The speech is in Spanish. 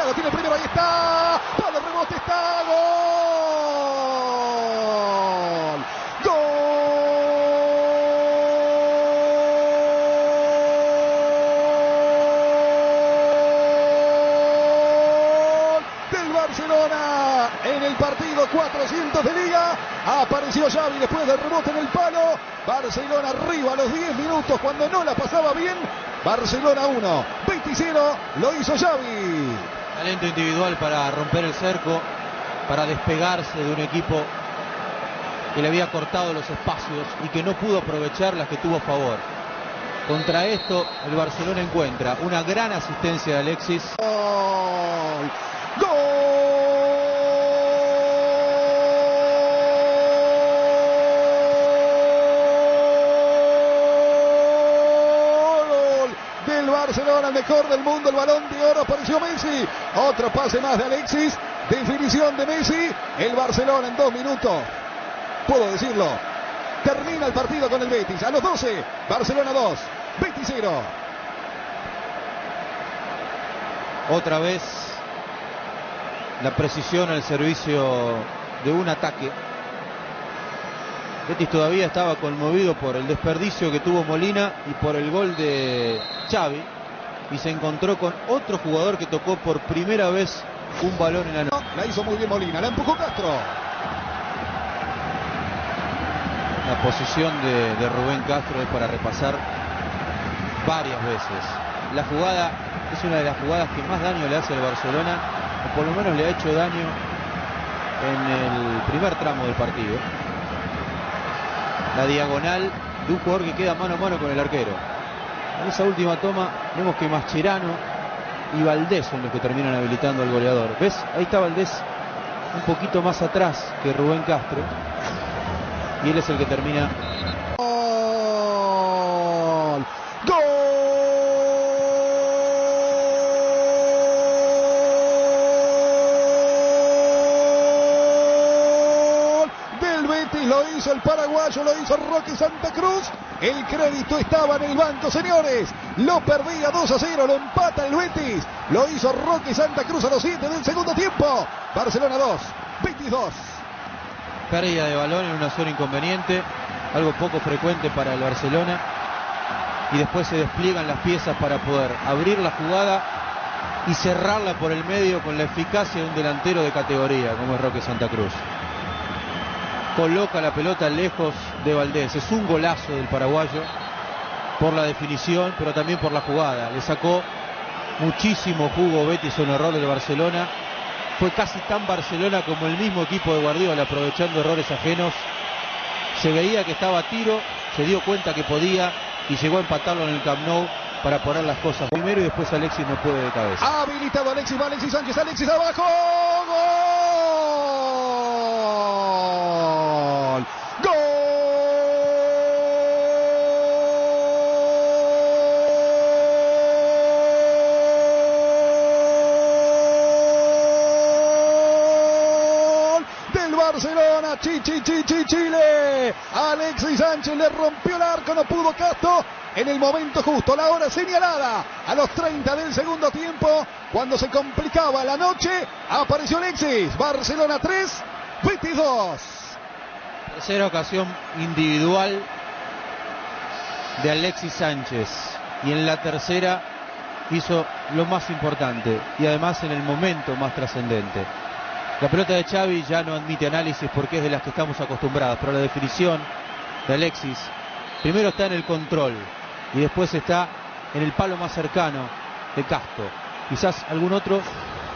Delgado tiene el primero, ahí está. Palo, rebote, está. ¡Gol! Barcelona en el partido 400 de Liga. Apareció Xavi después del rebote en el palo. Barcelona arriba a los 10 minutos cuando no la pasaba bien. Barcelona 1, Betis 0, lo hizo Xavi. Talento individual para romper el cerco, para despegarse de un equipo que le había cortado los espacios y que no pudo aprovechar las que tuvo a favor. Contra esto el Barcelona encuentra una gran asistencia de Alexis. ¡Gol! Del Barcelona, el mejor del mundo, el Balón de Oro, apareció Messi. Otro pase más de Alexis, definición de Messi. El Barcelona en 2 minutos, puedo decirlo, termina el partido con el Betis. A los 12, Barcelona 2, Betis 0. Otra vez la precisión al servicio de un ataque. Betis todavía estaba conmovido por el desperdicio que tuvo Molina y por el gol de Xavi, y se encontró con otro jugador que tocó por primera vez un balón en la noche. La hizo muy bien Molina, la empujó Castro. La posición de Rubén Castro es para repasar varias veces. La jugada es una de las jugadas que más daño le hace al Barcelona, o por lo menos le ha hecho daño en el primer tramo del partido. La diagonal de un jugador que queda mano a mano con el arquero. En esa última toma vemos que Mascherano y Valdés son los que terminan habilitando al goleador. ¿Ves? Ahí está Valdés un poquito más atrás que Rubén Castro, y él es el que termina. ¡Gol! ¡Gol! Del Betis, lo hizo el paraguayo, lo hizo Roque Santa Cruz. El crédito estaba en el banco, señores. Lo perdía 2-0, lo empata el Betis. Lo hizo Roque Santa Cruz a los 7 del segundo tiempo. Barcelona 2, Betis 2. Pérdida de balón en una zona inconveniente, algo poco frecuente para el Barcelona, y después se despliegan las piezas para poder abrir la jugada y cerrarla por el medio con la eficacia de un delantero de categoría como es Roque Santa Cruz. Coloca la pelota lejos de Valdés. Es un golazo del paraguayo por la definición, pero también por la jugada. Le sacó muchísimo jugo Betis a un error del Barcelona. Fue casi tan Barcelona como el mismo equipo de Guardiola, aprovechando errores ajenos. Se veía que estaba a tiro, se dio cuenta que podía y llegó a empatarlo en el Camp Nou para poner las cosas primero, y después Alexis no puede de cabeza. Ha habilitado Alexis, va Alexis Sánchez, Alexis abajo. ¡Gol! ¡Gol! Barcelona, Chile. Alexis Sánchez le rompió el arco, no pudo Castro en el momento justo, la hora señalada, a los 30 del segundo tiempo, cuando se complicaba la noche, apareció Alexis. Barcelona 3, Betis 2. Tercera ocasión individual de Alexis Sánchez, y en la tercera hizo lo más importante y además en el momento más trascendente. La pelota de Xavi ya no admite análisis porque es de las que estamos acostumbrados, pero la definición de Alexis primero está en el control y después está en el palo más cercano de Castro. Quizás algún otro